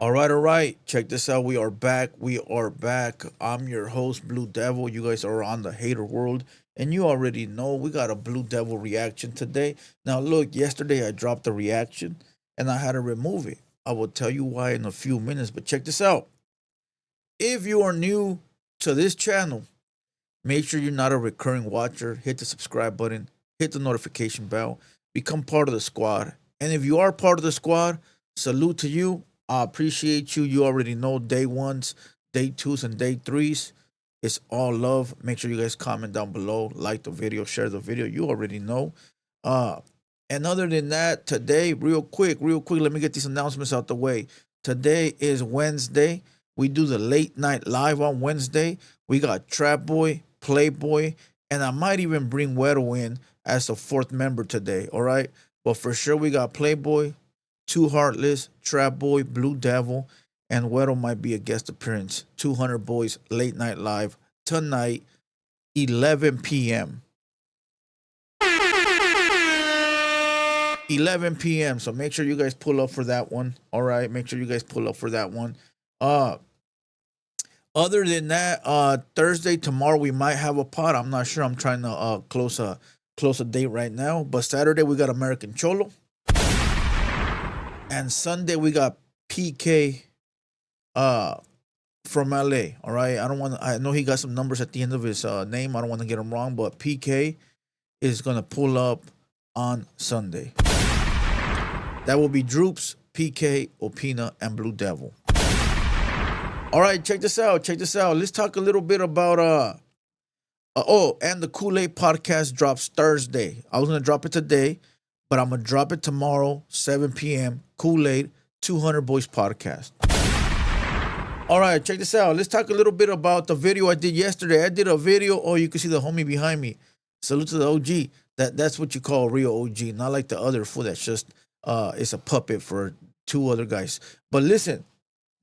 All right. Check this out. We are back. We are back. I'm your host, Blue Devil. You guys are on the Hater World, and you already know we got a Blue Devil reaction today. Now, look, yesterday I dropped the reaction and I had to remove it. I will tell you why in a few minutes, but check this out. If you are new to this channel, make sure you're not a recurring watcher. Hit the subscribe button, hit the notification bell, become part of the squad. And if you are part of the squad, salute to you. I appreciate you. You already know day ones, day twos, and day threes. It's all love. Make sure you guys comment down below, like the video, share the video. You already know. Uh, and other than that, today, real quick, let me get these announcements out the way. Today is Wednesday. We do the late night live on Wednesday. We got Trap Boy, Playboy, and I might even bring Weddle in as a fourth member today. All right. But for sure, we got Playboy, Too Heartless, Trap Boy, Blue Devil, and Weddle might be a guest appearance. 200 Boys Late Night Live tonight, 11 p.m. 11 p.m. So make sure you guys pull up for that one. All right. Make sure you guys pull up for that one. Uh, Other than that, Thursday tomorrow we might have a pod. I'm not sure. I'm trying to close a date right now. But Saturday we got American Cholo, and Sunday we got PK uh from LA. All right. I don't want. I know he got some numbers at the end of his name. I don't want to get him wrong, but PK is gonna pull up on Sunday. That will be Droops, PK, Opina, and Blue Devil. All right, check this out. Check this out. Let's talk a little bit about oh, and the Kool-Aid podcast drops Thursday. I was gonna drop it today, but I'm gonna drop it tomorrow, 7 p.m. Kool-Aid 200 Boys podcast. All right, check this out. Let's talk a little bit about the video I did yesterday. I did a video. Oh, you can see the homie behind me. Salute to the OG. That's what you call a real OG, not like the other fool that's just it's a puppet for two other guys. But listen,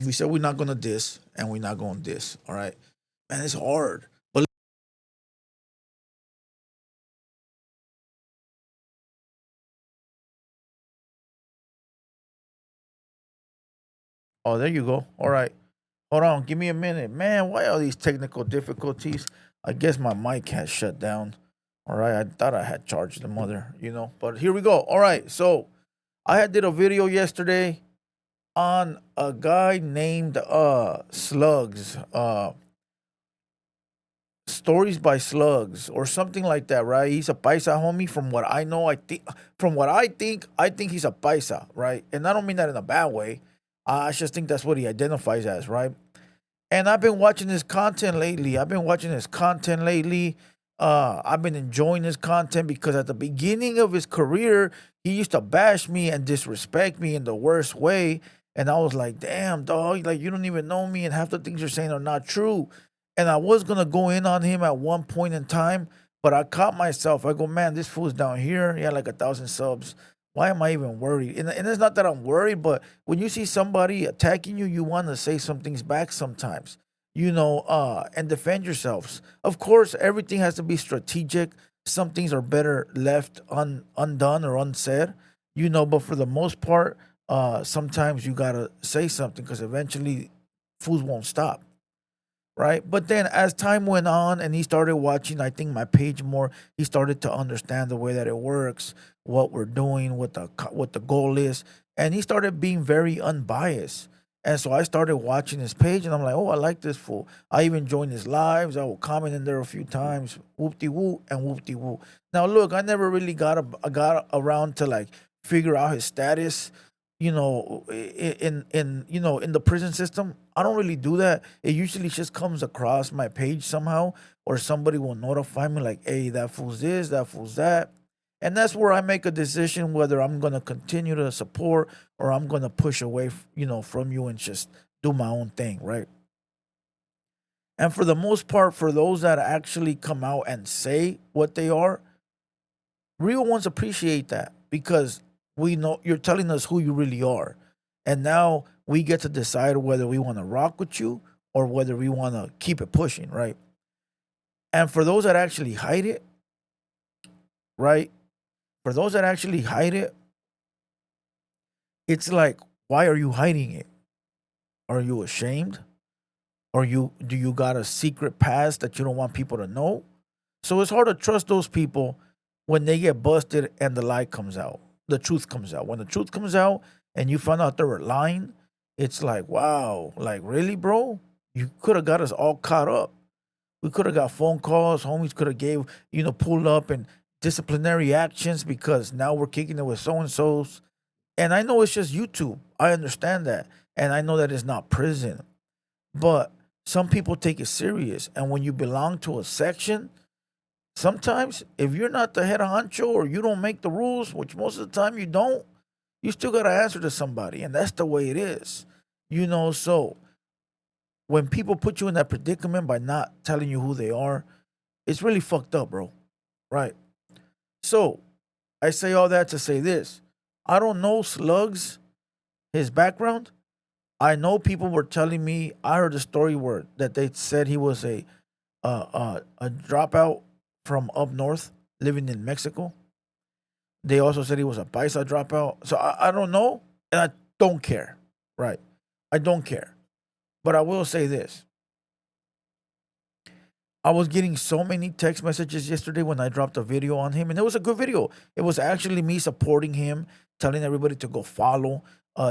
we said we're not gonna diss, and we're not gonna diss. All right, man, it's hard. But oh, there you go. All right. Hold on, give me a minute. Man, why all these technical difficulties? I guess my mic has shut down. All right, I thought I had charged the mother. But here we go. All right, so I had did a video yesterday on a guy named Slugs. Stories by Slugs or something like that, right? He's a paisa homie from what I know. I think he's a paisa, right? And I don't mean that in a bad way. I just think that's what he identifies as, right? And I've been watching his content lately. I've been enjoying his content because at the beginning of his career, he used to bash me and disrespect me in the worst way. And I was like, damn, dog, like you don't even know me, and half the things you're saying are not true. And I was gonna go in on him at one point in time, but I caught myself. I go, man, this fool's down here. He had like 1,000 subs. Why am I even worried? And it's not that I'm worried, but when you see somebody attacking you, you want to say some things back sometimes, and defend yourselves. Of course, everything has to be strategic. Some things are better left undone or unsaid, but for the most part, sometimes you gotta say something because eventually fools won't stop, right? But then as time went on and he started watching, I think my page more, he started to understand the way that it works, what we're doing, what the goal is, and he started being very unbiased. And so I started watching his page, and I'm like, oh, I like this fool. I even joined his lives. I will comment in there a few times, whoop de woo and whoop de woo. Now look, I never really got around to like figure out his status, in the prison system. I don't really do that. It usually just comes across my page somehow, or somebody will notify me like, hey, that fool's this, that fool's that. And that's where I make a decision whether I'm gonna continue to support or I'm gonna push away, from you and just do my own thing, right? And for the most part, for those that actually come out and say what they are, real ones appreciate that because we know you're telling us who you really are. And now we get to decide whether we want to rock with you or whether we want to keep it pushing, right? And for those that actually hide it, right? For those that actually hide it, it's like, why are you hiding it? Are you ashamed? Or do you got a secret past that you don't want people to know? So it's hard to trust those people when they get busted and the lie comes out. The truth comes out. When the truth comes out and you find out they were lying, it's like, wow, like really, bro? You could have got us all caught up. We could have got phone calls. Homies could have gave, pulled up and disciplinary actions because now we're kicking it with so and so's. And I know it's just YouTube. I understand that. And I know that it's not prison. But some people take it serious. And when you belong to a section, sometimes if you're not the head of honcho or you don't make the rules, which most of the time you don't, you still got to answer to somebody. And that's the way it is. So when people put you in that predicament by not telling you who they are, it's really fucked up, bro. Right. So I say all that to say this. I don't know Slugs, his background. I know people were telling me. I heard a story where that they said he was a dropout from up north, living in Mexico. They also said he was a paisa dropout. So I don't know, and I don't care. Right, I don't care. But I will say this: I was getting so many text messages yesterday when I dropped a video on him, and it was a good video. It was actually me supporting him, telling everybody to go follow,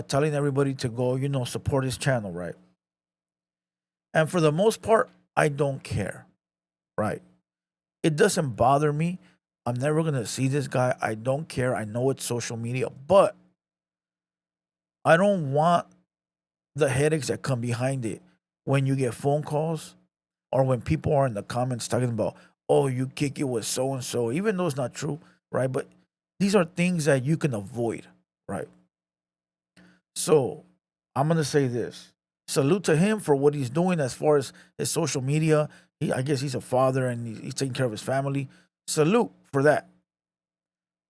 telling everybody to go, support his channel, right? And for the most part, I don't care, right? It doesn't bother me. I'm never gonna see this guy. I don't care. I know it's social media, but I don't want the headaches that come behind it when you get phone calls or when people are in the comments talking about, oh, you kick it with so and so, even though it's not true, right? But these are things that you can avoid, right? So I'm gonna say this. Salute to him for what he's doing as far as his social media. I guess he's a father and he's taking care of his family. Salute for that.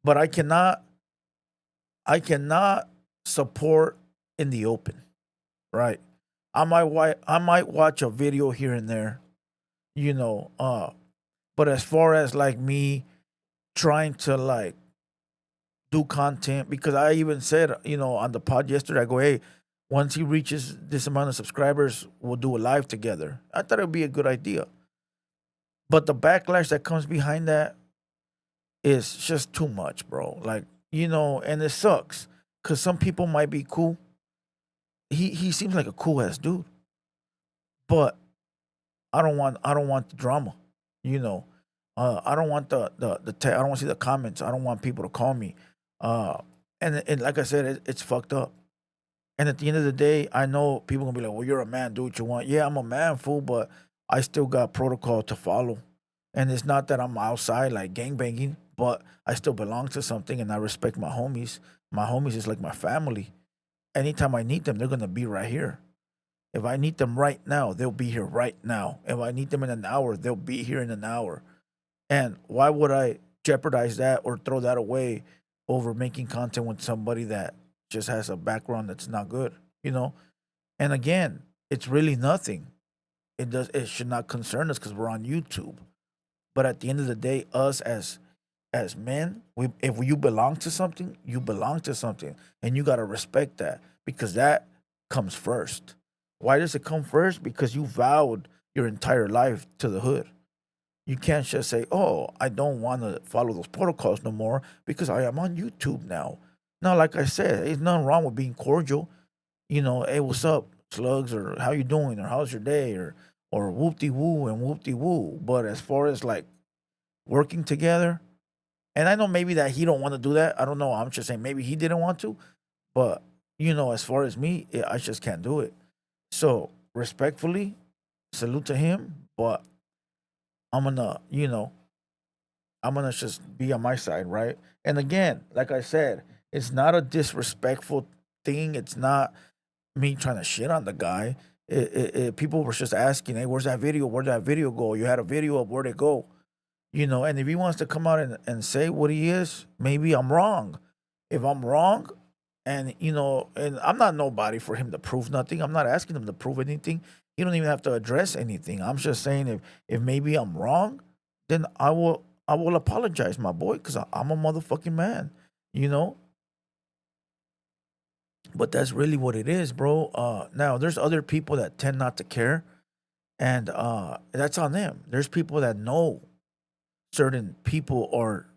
But I cannot support in the open, right? I might watch a video here and there, you know. But as far as like me trying to like do content, because I even said, on the pod yesterday, I go, hey, once he reaches this amount of subscribers, we'll do a live together. I thought it'd be a good idea. But the backlash that comes behind that is just too much, bro. Like, and it sucks. Cause some people might be cool. He seems like a cool ass dude. But I don't want the drama, you know. I don't want I don't want to see the comments. I don't want people to call me. Uh, and like I said, it's fucked up. And at the end of the day, I know people gonna be like, "Well, you're a man. Do what you want." Yeah, I'm a man, fool, but I still got protocol to follow. And it's not that I'm outside like gang banging, but I still belong to something, and I respect my homies. My homies is like my family. Anytime I need them, they're gonna be right here. If I need them right now, they'll be here right now. If I need them in an hour, they'll be here in an hour. And why would I jeopardize that or throw that away over making content with somebody that just has a background that's not good, you know? And again, it's really nothing. It should not concern us because we're on YouTube. But at the end of the day, us as men, if you belong to something, you belong to something, and you gotta respect that because that comes first. Why does it come first? Because you vowed your entire life to the hood. You can't just say, "Oh, I don't want to follow those protocols no more because I am on YouTube now." Now, like I said, there's nothing wrong with being cordial. Hey, what's up, slugs, or how you doing, or how's your day, or whoop de woo and whoop de woo. But as far as like working together, and I know maybe that he don't want to do that. I don't know. I'm just saying maybe he didn't want to, but as far as me, I just can't do it. So respectfully, salute to him, but I'm gonna, I'm gonna just be on my side, right? And again, like I said, it's not a disrespectful thing. It's not me trying to shit on the guy. People were just asking, "Hey, where's that video? Where'd that video go? You had a video of where'd it go?" And if he wants to come out and say what he is, maybe I'm wrong. If I'm wrong, and I'm not nobody for him to prove nothing. I'm not asking him to prove anything. He don't even have to address anything. I'm just saying if maybe I'm wrong, then I will apologize, my boy, because I'm a motherfucking man. You know, But that's really what it is, bro. Now there's other people that tend not to care, and that's on them. There's people that know certain people are,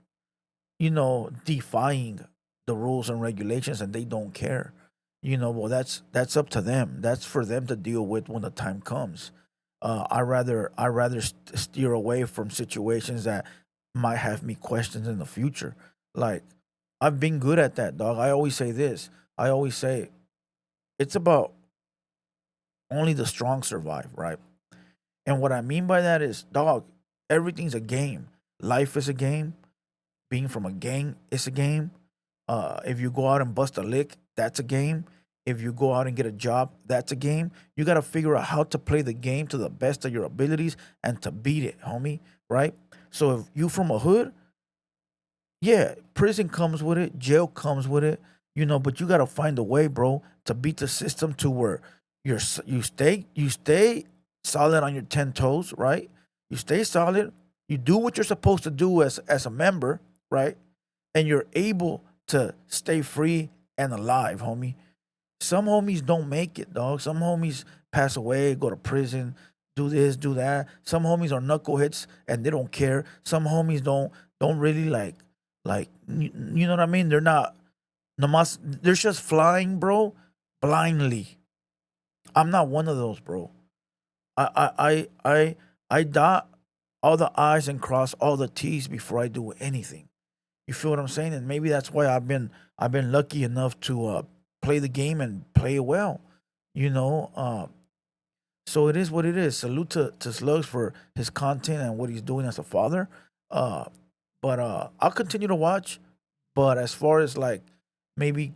defying the rules and regulations, and they don't care. Well, that's up to them. That's for them to deal with when the time comes. I rather steer away from situations that might have me questions in the future. Like, I've been good at that, dog. I always say this. I always say it's about only the strong survive, right? And what I mean by that is, dog, everything's a game. Life is a game. Being from a gang is a game. If you go out and bust a lick, that's a game. If you go out and get a job, that's a game. You got to figure out how to play the game to the best of your abilities and to beat it, homie, right? So if you from a hood, yeah, prison comes with it, jail comes with it, but you got to find a way, bro, to beat the system to where you stay solid on your 10 toes, right? You stay solid, you do what you're supposed to do as a member, right? And you're able to stay free and alive, homie. Some homies don't make it, dog. Some homies pass away, go to prison, do this, do that. Some homies are knuckleheads and they don't care. Some homies don't really you know what I mean? They're not namas. They're just flying, bro, blindly. I'm not one of those, bro. I dot all the I's and cross all the T's before I do anything. You feel what I'm saying? And maybe that's why I've been lucky enough to play the game and play it well. You know, so it is what it is. Salute to Slugs for his content and what he's doing as a father. Uh, but I'll continue to watch. But as far as like maybe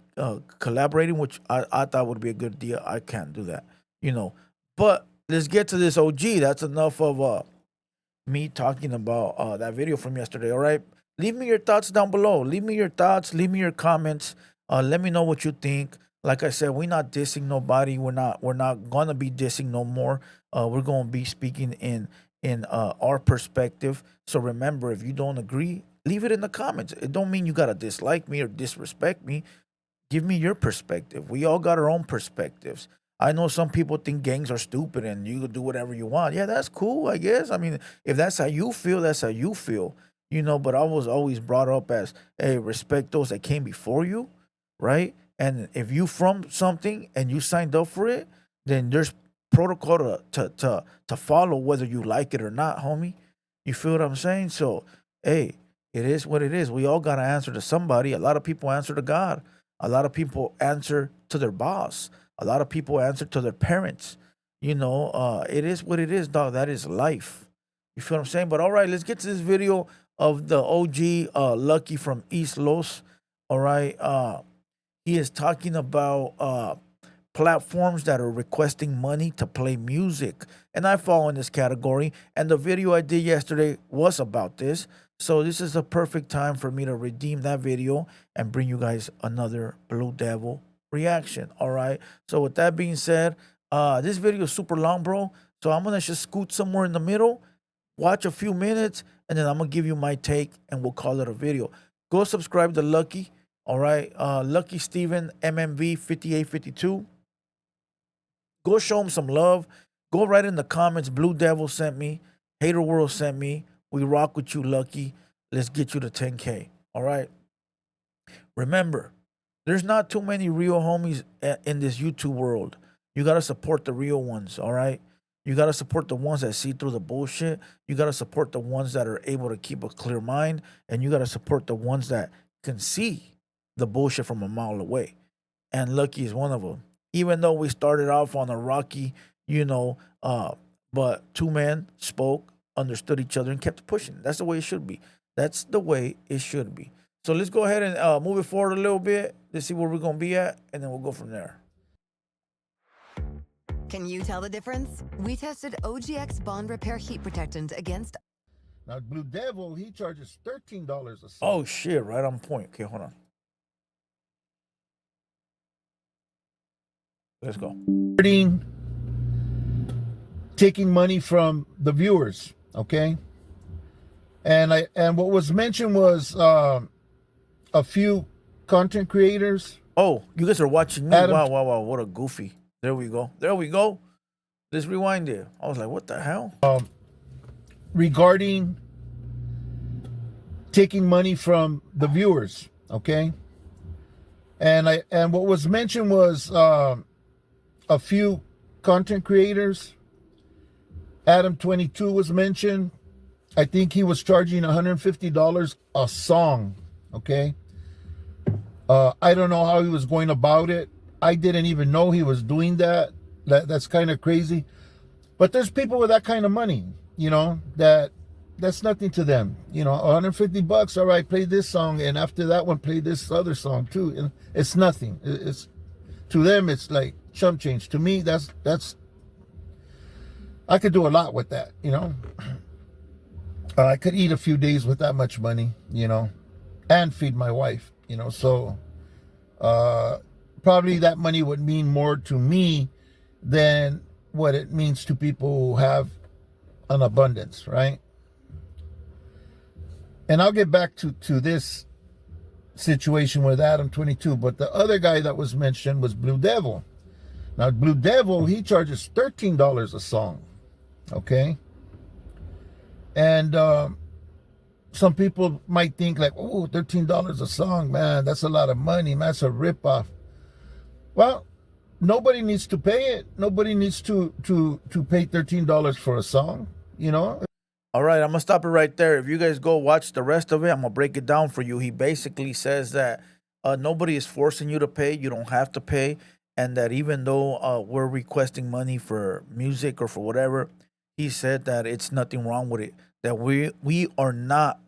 collaborating, which I thought would be a good deal, I can't do that. You know. But let's get to this OG. That's enough of me talking about that video from yesterday. All right, leave me your thoughts down below. Leave me your thoughts. Leave me your comments. Let me know what you think. Like I said, we're not dissing nobody. We're not gonna be dissing no more. We're gonna be speaking in our perspective. So remember, if you don't agree, leave it in the comments. It don't mean you gotta dislike me or disrespect me. Give me your perspective. We all got our own perspectives. I know some people think gangs are stupid and you can do whatever you want. Yeah, that's cool, I guess. I mean, if that's how you feel, that's how you feel. But I was always brought up as, hey, respect those that came before you, right? And if you from something and you signed up for it, then there's protocol to follow whether you like it or not, homie. You feel what I'm saying? So, hey, it is what it is. We all got to answer to somebody. A lot of people answer to God. A lot of people answer to their boss. A lot of people answer to their parents. It is what it is, dog. That is life. You feel what I'm saying? But all right, let's get to this video of the OG Lucky from East Los. All right. He is talking about platforms that are requesting money to play music. And I fall in this category. And the video I did yesterday was about this. So this is a perfect time for me to redeem that video and bring you guys another Blue Devil reaction. All right. So with that being said, this video is super long, bro. So I'm gonna just scoot somewhere in the middle, watch a few minutes, and then I'm gonna give you my take and we'll call it a video. Go subscribe to Lucky. All right. Lucky Steven MMV 5852. Go show him some love. Go write in the comments. Blue Devil sent me. Hater World sent me. We rock with you, Lucky. Let's get you to 10K. All right. Remember, there's not too many real homies in this YouTube world. You got to support the real ones. All right. You got to support the ones that see through the bullshit. You got to support the ones that are able to keep a clear mind. And you got to support the ones that can see the bullshit from a mile away. And Lucky is one of them. Even though we started off on a rocky, you know, but two men spoke, understood each other, and kept pushing. That's the way it should be. That's the way it should be. So let's go ahead and move it forward a little bit. Let's see where we're gonna be at, and then we'll go from there. Can you tell the difference? We tested OGX Bond Repair Heat Protectant against. Now, Blue Devil, he charges $13 a set. Oh shit! Right on point. Okay, hold on. Let's go. Taking money from the viewers, okay? And what was mentioned was a few content creators Oh, you guys are watching me. Adam, Wow, wow, wow. What a goofy. There we go. There we go. Let's rewind it. I was like, what the hell? regarding taking money from the viewers, okay? And what was mentioned was a few content creators. Adam 22 was mentioned. I think he was charging $150 a song, okay? I don't know how he was going about it. I didn't even know he was doing that. That's kind of crazy. But there's people with that kind of money, that's nothing to them. 150 bucks, all right, play this song, and after that one, play this other song too. And it's nothing. It's to them, it's like chump change. To me, that's I could do a lot with that. I could eat a few days with that much money, and feed my wife. So probably that money would mean more to me than what it means to people who have an abundance, right? And I'll get back to this situation with Adam 22, but the other guy that was mentioned was Blue Devil. Now, Blue Devil, he charges $13 a song, okay? And some people might think like, oh, $13 a song, man, that's a lot of money, man, that's a ripoff. Well, nobody needs to pay it. Nobody needs to pay $13 for a song, you know? All right, I'm gonna stop it right there. If you guys go watch the rest of it, I'm gonna break it down for you. He basically says that nobody is forcing you to pay. You don't have to pay, and that even though we're requesting money for music or for whatever, he said that it's nothing wrong with it. That we are not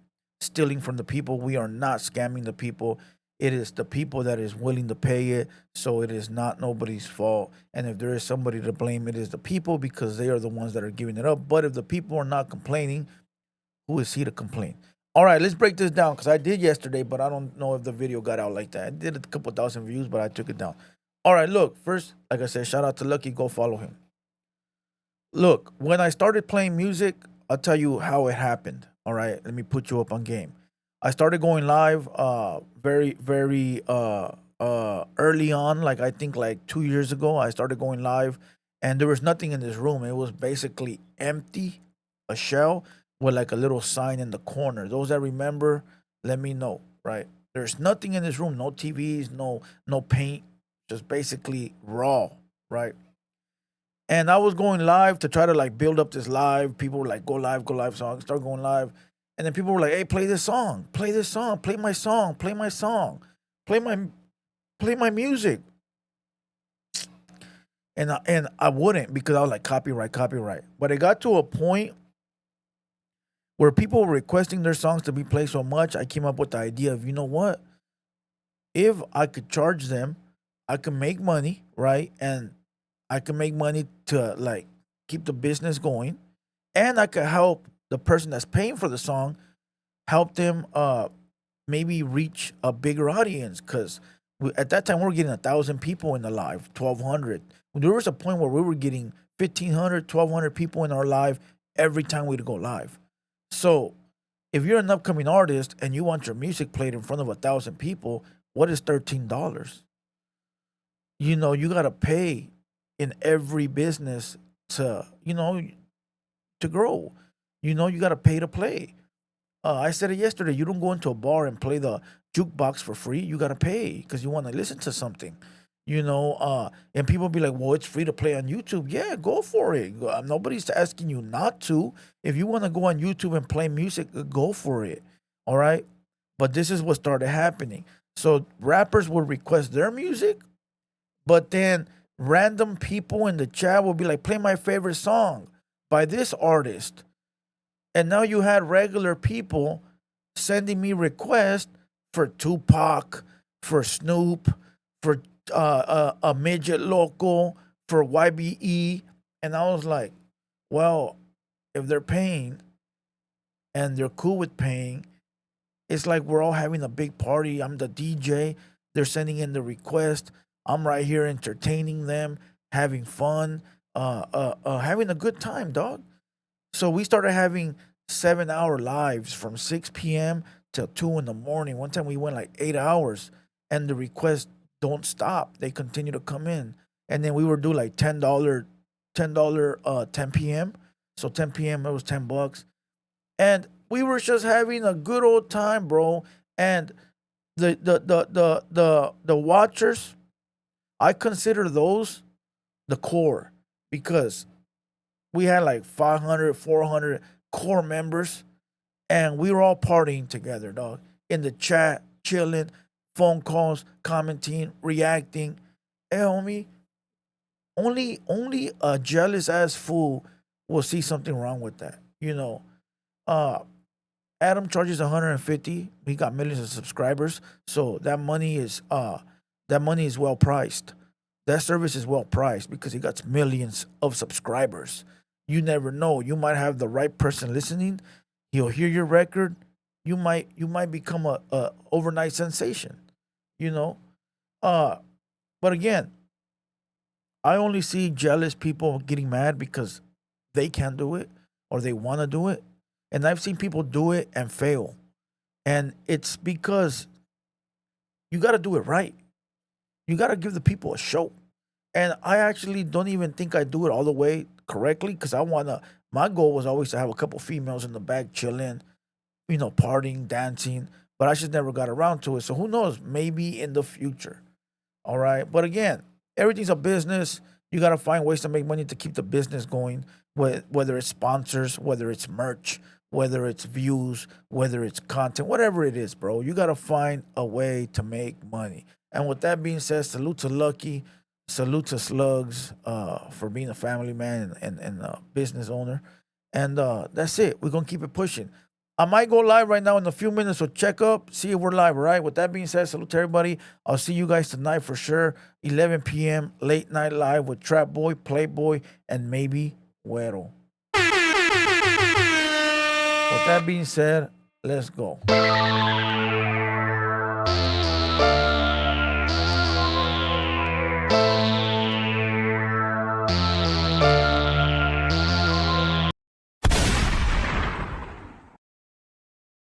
stealing from the people. We are not scamming the people. It is the people that is willing to pay it. So it is not nobody's fault. And if there is somebody to blame, it is the people because they are the ones that are giving it up. But if the people are not complaining, who is he to complain? All right, let's break this down because I did yesterday, but I don't know if the video got out like that. I did a couple thousand views, but I took it down. All right, look, first, like I said, shout out to Lucky. Go follow him. Look, when I started playing music, I'll tell you how it happened. All right, let me put you up on game. I started going live very early on, like I think like 2 years ago. I started going live and there was nothing in this room. It was basically empty, a shell with like a little sign in the corner. Those that remember, let me know, right? There's nothing in this room, no TVs, no paint, just basically raw, right? And I was going live to try to like build up this live. People were like, go live, go live. So I started going live. And then people were like, hey, play this song, play this song, play my song, play my song, play my play my music. And I wouldn't because I was like, copyright, copyright. But it got to a point where people were requesting their songs to be played so much, I came up with the idea of, you know what? If I could charge them, I could make money, right? And I can make money to like keep the business going, and I could help the person that's paying for the song help them maybe reach a bigger audience because at that time we were getting 1,000 people in the live, 1,200. There was a point where we were getting 1,500, 1,200 people in our live every time we'd go live. So if you're an upcoming artist and you want your music played in front of 1,000 people, what is $13? You gotta pay in every business to to grow. You gotta pay to play. I said it yesterday. You don't go into a bar and play the jukebox for free. You gotta pay because you want to listen to something. And people be like, "Well, it's free to play on YouTube." Yeah, go for it. Nobody's asking you not to. If you want to go on YouTube and play music, go for it. All right. But this is what started happening. So rappers would request their music, but then random people in the chat will be like, play my favorite song by this artist. And now you had regular people sending me requests for Tupac, for Snoop, for a midget local, for YBE. And I was like, well, if they're paying and they're cool with paying, it's like we're all having a big party. I'm the DJ. They're sending in the request. I'm right here entertaining them, having fun, having a good time, dog. So we started having 7 hour lives from 6 p.m. till 2 in the morning. One time we went like 8 hours, and the requests don't stop. They continue to come in. And then we would do like $10 10 p.m. So 10 p.m. it was $10. And we were just having a good old time, bro. And the watchers, I consider those the core because we had like 500, 400 core members, and we were all partying together, dog. In the chat, chilling, phone calls, commenting, reacting. Hey, homie, only a jealous ass fool will see something wrong with that. Uh, Adam charges 150. He got millions of subscribers, so that money is well priced. That service is well priced because he got millions of subscribers. You never know. You might have the right person listening. He'll hear your record. You might become a overnight sensation. You know. Uh, but again, I only see jealous people getting mad because they can't do it or they want to do it, and I've seen people do it and fail, and it's because you got to do it right. You got to give the people a show. And I actually don't even think I do it all the way correctly because I want to. My goal was always to have a couple females in the back chilling, partying, dancing, but I just never got around to it. So who knows? Maybe in the future. All right. But again, everything's a business. You got to find ways to make money to keep the business going, whether it's sponsors, whether it's merch, whether it's views, whether it's content, whatever it is, bro. You got to find a way to make money. And with that being said, salute to Lucky, salute to Slugs for being a family man and a business owner. And that's it. We're going to keep it pushing. I might go live right now in a few minutes, so check up, see if we're live, all right? With that being said, salute to everybody. I'll see you guys tonight for sure. 11 p.m., late night live with Trap Boy, Playboy, and maybe Güero. With that being said, let's go.